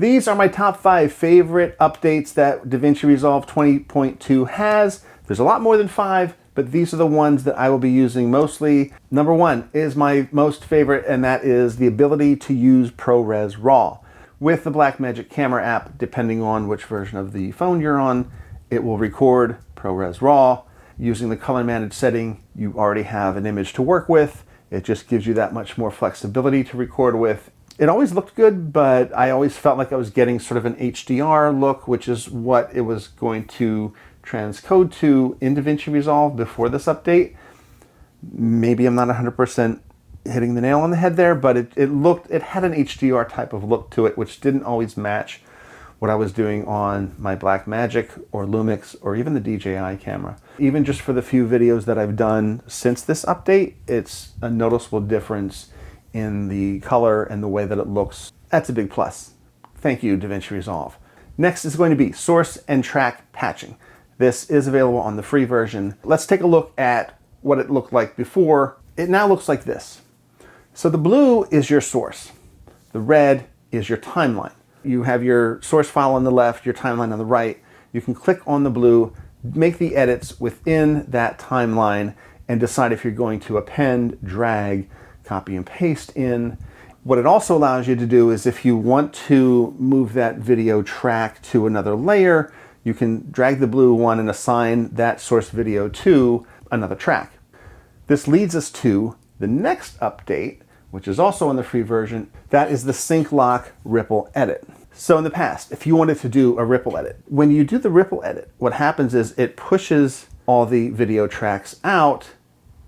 These are my top 5 favorite updates that DaVinci Resolve 20.2 has. There's a lot more than 5, but these are the ones that I will be using mostly. Number 1 is my most favorite, and that is the ability to use ProRes RAW. With the Blackmagic camera app, depending on which version of the phone you're on, it will record ProRes RAW. Using the color managed setting, you already have an image to work with. It just gives you that much more flexibility to record with. It always looked good, but I always felt like I was getting sort of an HDR look, which is what it was going to transcode to in DaVinci Resolve before this update. Maybe I'm not 100% hitting the nail on the head there, but it had an HDR type of look to it, which didn't always match what I was doing on my Blackmagic or Lumix or even the DJI camera. Even just for the few videos that I've done since this update, it's a noticeable difference in the color and the way that it looks. That's a big plus. Thank you, DaVinci Resolve. Next is going to be source and track patching. This is available on the free version. Let's take a look at what it looked like before. It now looks like this. So the blue is your source. The red is your timeline. You have your source file on the left, your timeline on the right. You can click on the blue, make the edits within that timeline, and decide if you're going to append, drag, copy and paste in. What it also allows you to do is if you want to move that video track to another layer, you can drag the blue one and assign that source video to another track. This leads us to the next update, which is also in the free version. That is the sync lock ripple edit. So in the past, if you wanted to do a ripple edit, when you do the ripple edit, what happens is it pushes all the video tracks out.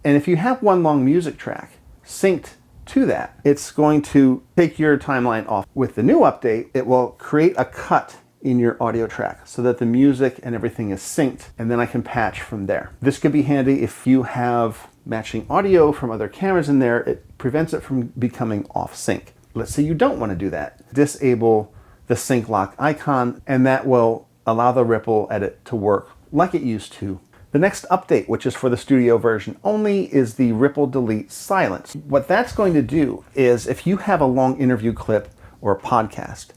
And if you have one long music track synced to that, it's going to take your timeline off. With the new update, it will create a cut in your audio track so that the music and everything is synced, and then I can patch from there. This could be handy if you have matching audio from other cameras in there. It prevents it from becoming off sync. Let's say you don't want to do that. Disable the sync lock icon, and that will allow the ripple edit to work like it used to. The next update, which is for the studio version only, is the ripple delete silence. What that's going to do is if you have a long interview clip or a podcast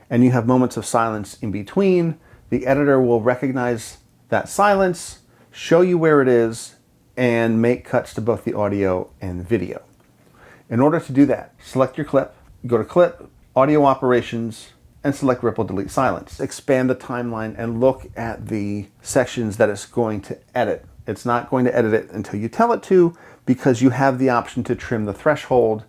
and you have moments of silence in between, the editor will recognize that silence, show you where it is, and make cuts to both the audio and video. In order to do that, select your clip, go to Clip, Audio Operations, and select Ripple Delete Silence. Expand the timeline and look at the sections that it's going to edit. It's not going to edit it until you tell it to, because you have the option to trim the threshold,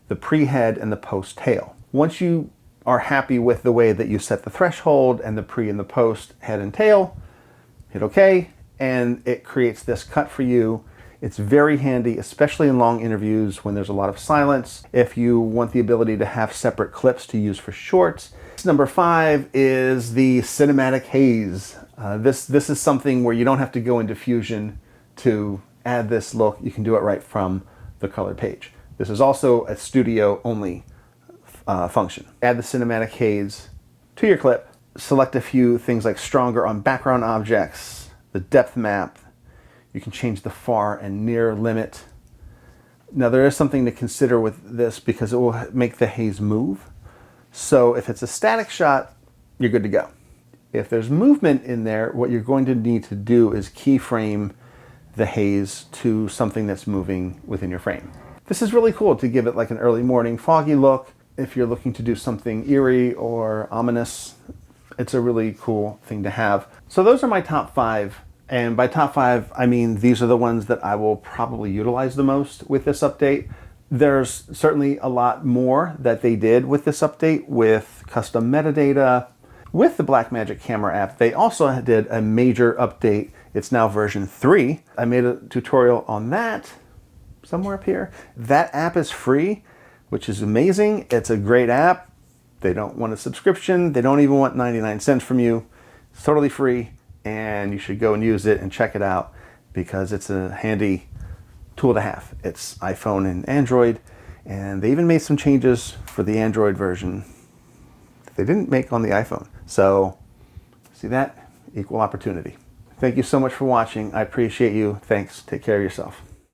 the pre-head, and the post-tail. Once you are happy with the way that you set the threshold and the pre and the post head and tail, hit OK, and it creates this cut for you. It's very handy, especially in long interviews when there's a lot of silence. If you want the ability to have separate clips to use for shorts. Number 5 is the cinematic haze. This is something where you don't have to go into Fusion to add this look. You can do it right from the color page. This is also a studio only function. Add the cinematic haze to your clip. Select a few things like stronger on background objects, the depth map. You can change the far and near limit. Now there is something to consider with this because it will make the haze move. So if it's a static shot, you're good to go. If there's movement in there, what you're going to need to do is keyframe the haze to something that's moving within your frame. This is really cool to give it like an early morning foggy look. If you're looking to do something eerie or ominous, it's a really cool thing to have. So those are my top 5. And by top 5, I mean these are the ones that I will probably utilize the most with this update. There's certainly a lot more that they did with this update with custom metadata. With the Blackmagic camera app, they also did a major update. It's now version 3. I made a tutorial on that somewhere up here. That app is free, which is amazing. It's a great app. They don't want a subscription. They don't even want 99 cents from you. It's totally free, and you should go and use it and check it out because it's a handy tool to have. It's iPhone and Android, and they even made some changes for the Android version that they didn't make on the iPhone. So, see that? Equal opportunity. Thank you so much for watching. I appreciate you. Thanks. Take care of yourself.